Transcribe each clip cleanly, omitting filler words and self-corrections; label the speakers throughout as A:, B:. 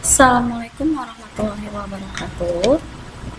A: Assalamualaikum warahmatullahi wabarakatuh.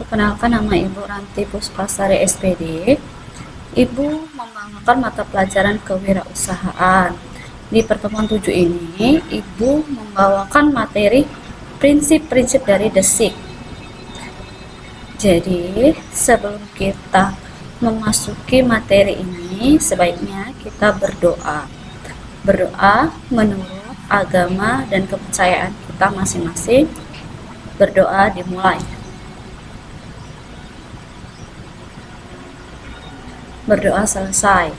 A: Perkenalkan, nama Ibu Ranti Puspasari SPD. Ibu membawakan mata pelajaran kewirausahaan. Di pertemuan 7 ini, Ibu membawakan materi prinsip-prinsip dari DESIK. Jadi, sebelum kita memasuki materi ini, sebaiknya kita berdoa. Berdoa menurut agama dan kepercayaan kita masing-masing. Berdoa dimulai. Berdoa selesai.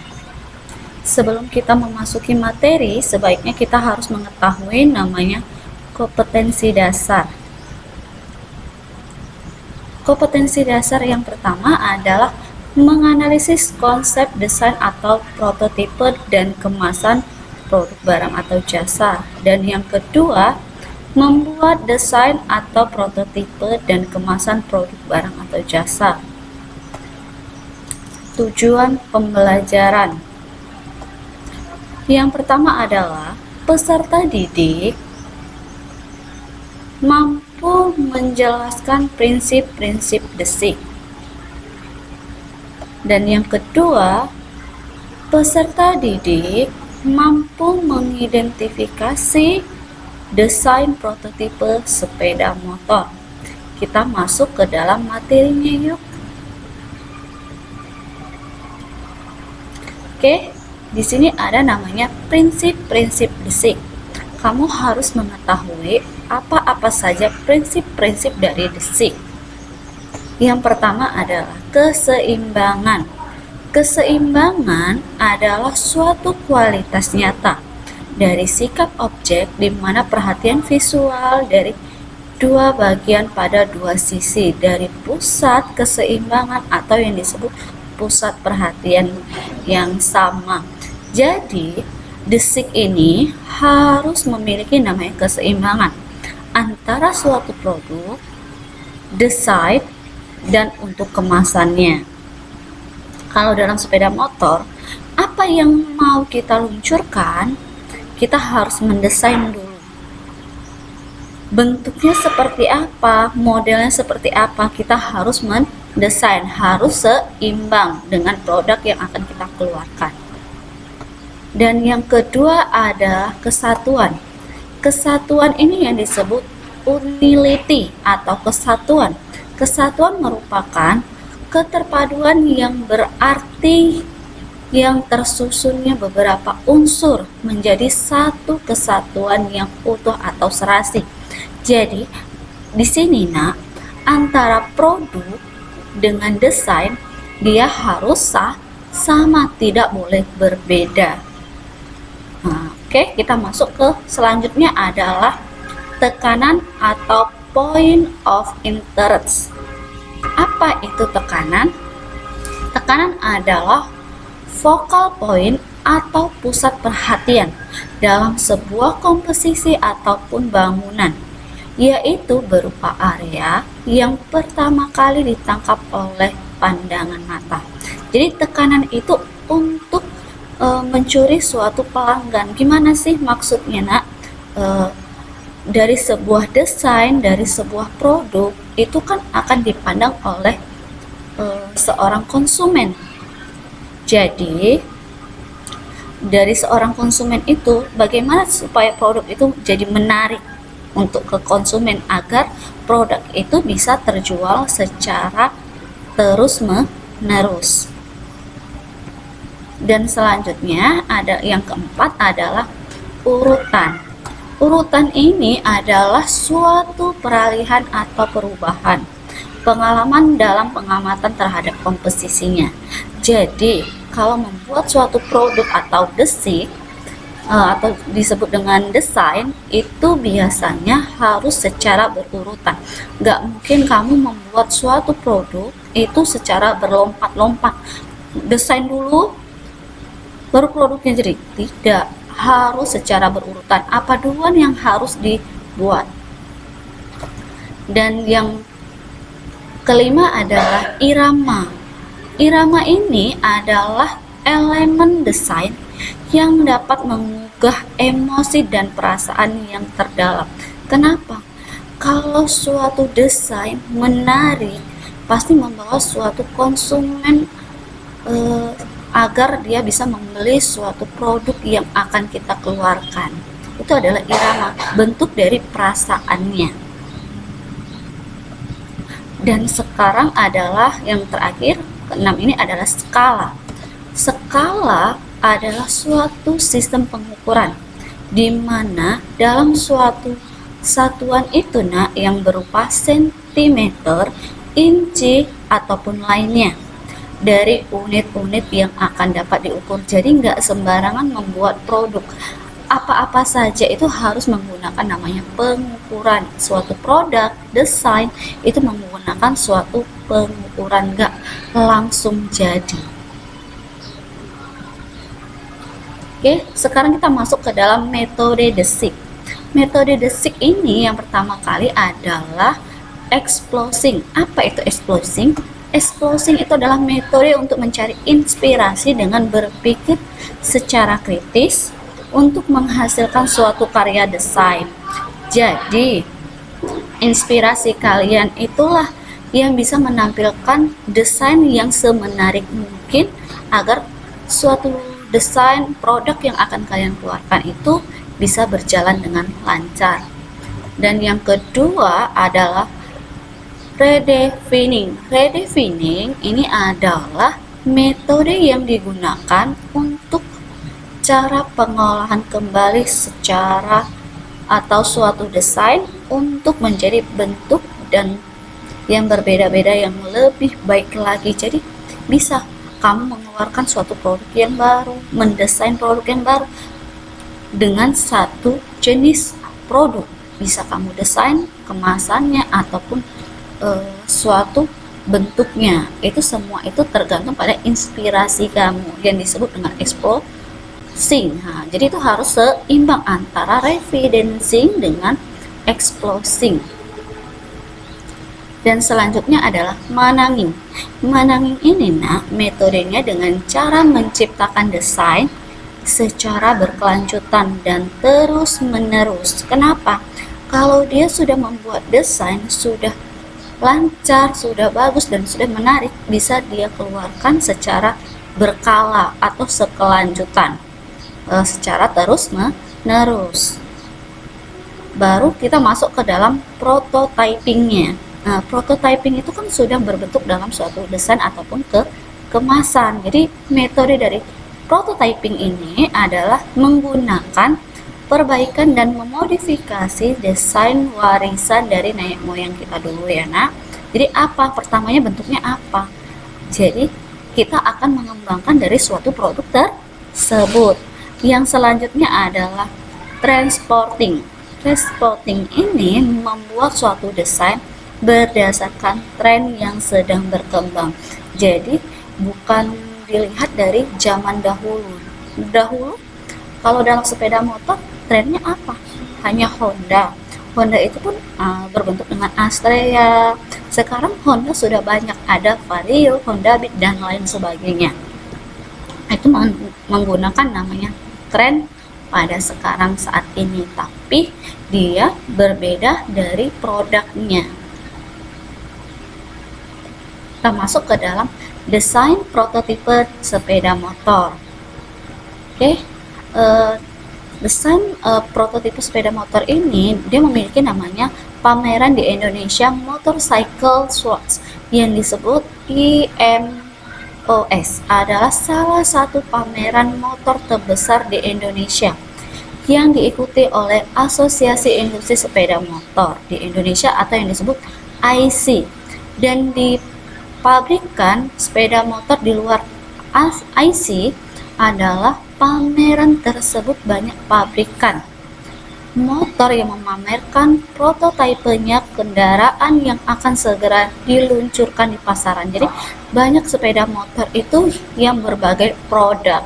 A: Sebelum kita memasuki materi, sebaiknya kita harus mengetahui namanya kompetensi dasar. Kompetensi dasar yang pertama adalah menganalisis konsep desain atau prototipe dan kemasan produk barang atau jasa. Dan yang kedua, membuat desain atau prototipe dan kemasan produk barang atau jasa. Tujuan pembelajaran. Yang pertama adalah peserta didik mampu menjelaskan prinsip-prinsip DESIK. Dan yang kedua, peserta didik mampu mengidentifikasi desain prototipe sepeda motor. Kita masuk ke dalam materinya yuk. Oke, di sini ada namanya prinsip-prinsip DESIK. Kamu harus mengetahui apa-apa saja prinsip-prinsip dari DESIK. Yang pertama adalah keseimbangan. Keseimbangan adalah suatu kualitas nyata dari sikap objek di mana perhatian visual dari dua bagian pada dua sisi dari pusat keseimbangan atau yang disebut pusat perhatian yang sama. Jadi, DESIK ini harus memiliki namanya keseimbangan antara suatu produk, desain, dan untuk kemasannya. Kalau dalam sepeda motor, apa yang mau kita luncurkan, kita harus mendesain dulu. Bentuknya seperti apa, modelnya seperti apa, kita harus mendesain, harus seimbang dengan produk yang akan kita keluarkan. Dan yang kedua ada kesatuan. Kesatuan ini yang disebut unity atau kesatuan. Kesatuan merupakan keterpaduan yang berarti yang tersusunnya beberapa unsur menjadi satu kesatuan yang utuh atau serasi. Jadi, di sini antara produk dengan desain dia harus sama, tidak boleh berbeda. Oke, kita masuk ke selanjutnya adalah tekanan atau point of interest. Apa itu tekanan? Tekanan adalah focal point atau pusat perhatian dalam sebuah komposisi ataupun bangunan, yaitu berupa area yang pertama kali ditangkap oleh pandangan mata. Jadi tekanan itu untuk mencuri suatu pelanggan. Gimana sih maksudnya, dari sebuah desain, dari sebuah produk itu kan akan dipandang oleh seorang konsumen. Jadi dari seorang konsumen itu bagaimana supaya produk itu jadi menarik untuk ke konsumen agar produk itu bisa terjual secara terus-menerus. Dan selanjutnya ada yang keempat adalah urutan. Urutan ini adalah suatu peralihan atau perubahan pengalaman dalam pengamatan terhadap komposisinya. Jadi, kalau membuat suatu produk atau DESIK atau disebut dengan desain, itu biasanya harus secara berurutan. Nggak mungkin kamu membuat suatu produk itu secara berlompat-lompat. Desain dulu, baru produknya jadi. Tidak, harus secara berurutan. Apa duluan yang harus dibuat? Dan yang kelima adalah irama. Irama ini adalah elemen desain yang dapat menggugah emosi dan perasaan yang terdalam. Kenapa? Kalau suatu desain menarik, pasti membawa suatu konsumen agar dia bisa membeli suatu produk yang akan kita keluarkan. Itu adalah irama, bentuk dari perasaannya. Dan sekarang adalah yang terakhir, keenam ini adalah skala. Skala adalah suatu sistem pengukuran di mana dalam suatu satuan itu yang berupa sentimeter, inci, ataupun lainnya dari unit-unit yang akan dapat diukur. Jadi nggak sembarangan membuat produk. Apa-apa saja itu harus menggunakan namanya pengukuran. Suatu produk, desain, itu menggunakan suatu pengukuran, nggak langsung jadi. Oke, sekarang kita masuk ke dalam metode desik. Metode desik ini yang pertama kali adalah explosing. Apa itu explosing? Explosing itu adalah metode untuk mencari inspirasi dengan berpikir secara kritis untuk menghasilkan suatu karya desain. Jadi, inspirasi kalian itulah yang bisa menampilkan desain yang semenarik mungkin agar suatu desain produk yang akan kalian keluarkan itu bisa berjalan dengan lancar. Dan yang kedua adalah redefining. Redefining ini adalah metode yang digunakan untuk cara pengolahan kembali secara atau suatu desain untuk menjadi bentuk dan yang berbeda-beda yang lebih baik lagi. Jadi bisa kamu mengeluarkan suatu produk yang baru, mendesain produk yang baru dengan satu jenis produk. Bisa kamu desain kemasannya ataupun suatu bentuknya. Itu semua itu tergantung pada inspirasi kamu yang disebut dengan explosing. Jadi itu harus seimbang antara refidencing dengan explosing. Dan selanjutnya adalah managing. Managing ini metodenya dengan cara menciptakan desain secara berkelanjutan dan terus menerus. Kenapa? Kalau dia sudah membuat desain sudah lancar, sudah bagus dan sudah menarik, bisa dia keluarkan secara berkala atau sekelanjutan, secara terus menerus. Baru kita masuk ke dalam prototypingnya. Nah, prototyping itu kan sudah berbentuk dalam suatu desain ataupun kemasan. Jadi metode dari prototyping ini adalah menggunakan perbaikan dan memodifikasi desain warisan dari nenek moyang kita dulu ya nak. Jadi apa? Pertamanya bentuknya apa? Jadi kita akan mengembangkan dari suatu produk tersebut. Yang selanjutnya adalah transporting. Transporting ini membuat suatu desain berdasarkan tren yang sedang berkembang. Jadi bukan dilihat dari zaman dahulu. Dahulu kalau dalam sepeda motor trennya apa? Hanya Honda. Honda itu pun berbentuk dengan Astrea. Sekarang Honda sudah banyak, ada Vario, Honda Beat dan lain sebagainya. Itu menggunakan namanya tren pada sekarang saat ini, tapi dia berbeda dari produknya. Kita masuk ke dalam desain prototipe sepeda motor. Oke, desain prototipe sepeda motor ini dia memiliki namanya pameran di Indonesia Motorcycle Shows yang disebut IMOS. Adalah salah satu pameran motor terbesar di Indonesia yang diikuti oleh Asosiasi Industri Sepeda Motor di Indonesia atau yang disebut IC, dan dipabrikan sepeda motor di luar IC adalah pameran tersebut banyak pabrikan motor yang memamerkan prototipenya kendaraan yang akan segera diluncurkan di pasaran. Jadi banyak sepeda motor itu yang berbagai produk.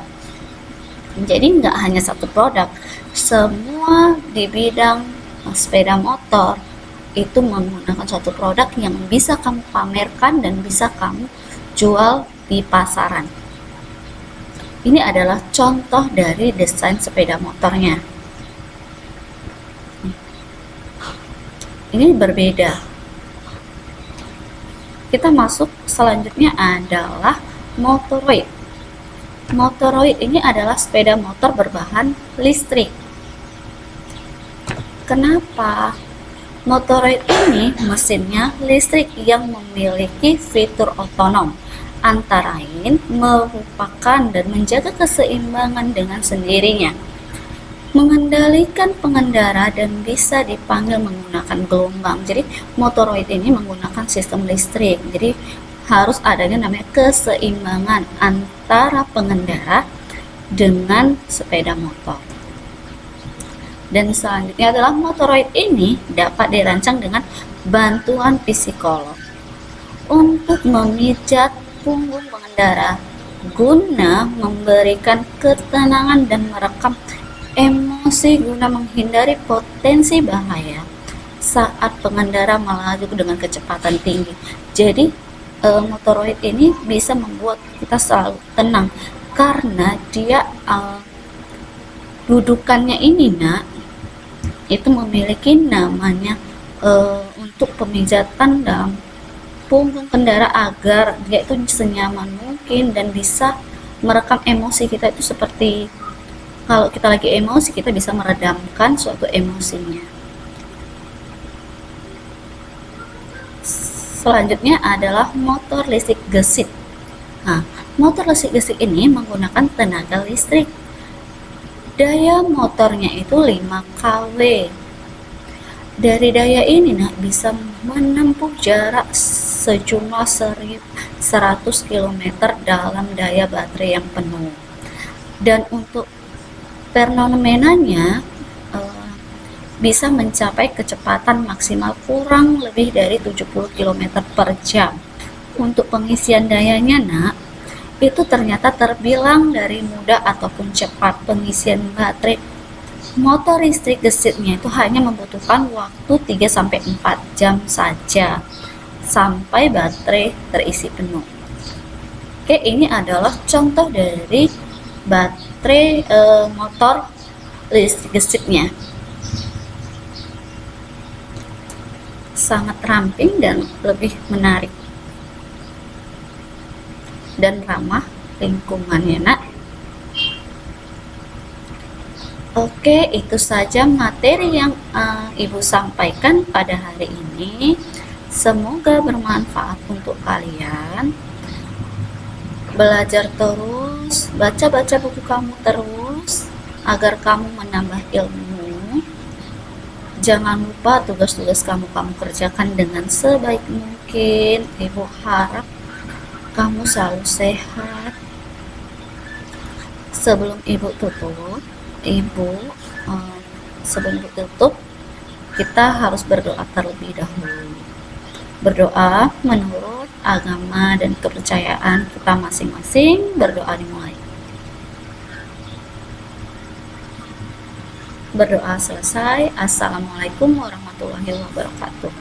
A: Jadi nggak hanya satu produk, semua di bidang sepeda motor itu menggunakan suatu produk yang bisa kamu pamerkan dan bisa kamu jual di pasaran. Ini adalah contoh dari desain sepeda motornya. ini berbeda. Kita masuk selanjutnya adalah motoroid. Motoroid ini adalah sepeda motor berbahan listrik. Kenapa? Motoroid ini mesinnya listrik yang memiliki fitur otonom, antara lain merupakan dan menjaga keseimbangan dengan sendirinya, mengendalikan pengendara dan bisa dipanggil menggunakan gelombang. Jadi motoroid ini menggunakan sistem listrik, jadi harus adanya namanya keseimbangan antara pengendara dengan sepeda motor. Dan selanjutnya adalah motoroid ini dapat dirancang dengan bantuan psikolog untuk memijat punggung pengendara guna memberikan ketenangan dan merekam emosi guna menghindari potensi bahaya saat pengendara melaju dengan kecepatan tinggi. Jadi motoroid ini bisa membuat kita selalu tenang karena dia dudukannya ini itu memiliki namanya untuk pemijatan dalam punggung kendara agar dia itu senyaman mungkin dan bisa merekam emosi kita. Itu seperti kalau kita lagi emosi, kita bisa meredamkan suatu emosinya. Selanjutnya adalah motor listrik gesit. Nah, motor listrik gesit ini menggunakan tenaga listrik. Daya motornya itu 5 kW. Dari daya ini bisa menempuh jarak sejumlah 100 km dalam daya baterai yang penuh. Dan untuk fenomenanya bisa mencapai kecepatan maksimal kurang lebih dari 70 km per jam. Untuk pengisian dayanya itu ternyata terbilang dari mudah ataupun cepat. Pengisian baterai motor listrik gesitnya itu hanya membutuhkan waktu 3-4 jam saja sampai baterai terisi penuh. Oke, ini adalah contoh dari baterai motor listrik gesitnya. Sangat ramping dan lebih menarik dan ramah lingkungan ya Oke, itu saja materi yang Ibu sampaikan pada hari ini. Semoga bermanfaat untuk kalian. Belajar terus, baca-baca buku kamu terus agar kamu menambah ilmu. Jangan lupa tugas-tugas kamu kerjakan dengan sebaik mungkin. Ibu harap kamu selalu sehat. Sebelum Ibu tutup, kita harus berdoa terlebih dahulu. Berdoa menurut agama dan kepercayaan kita masing-masing. Berdoa dimulai. Berdoa selesai. Assalamualaikum warahmatullahi wabarakatuh.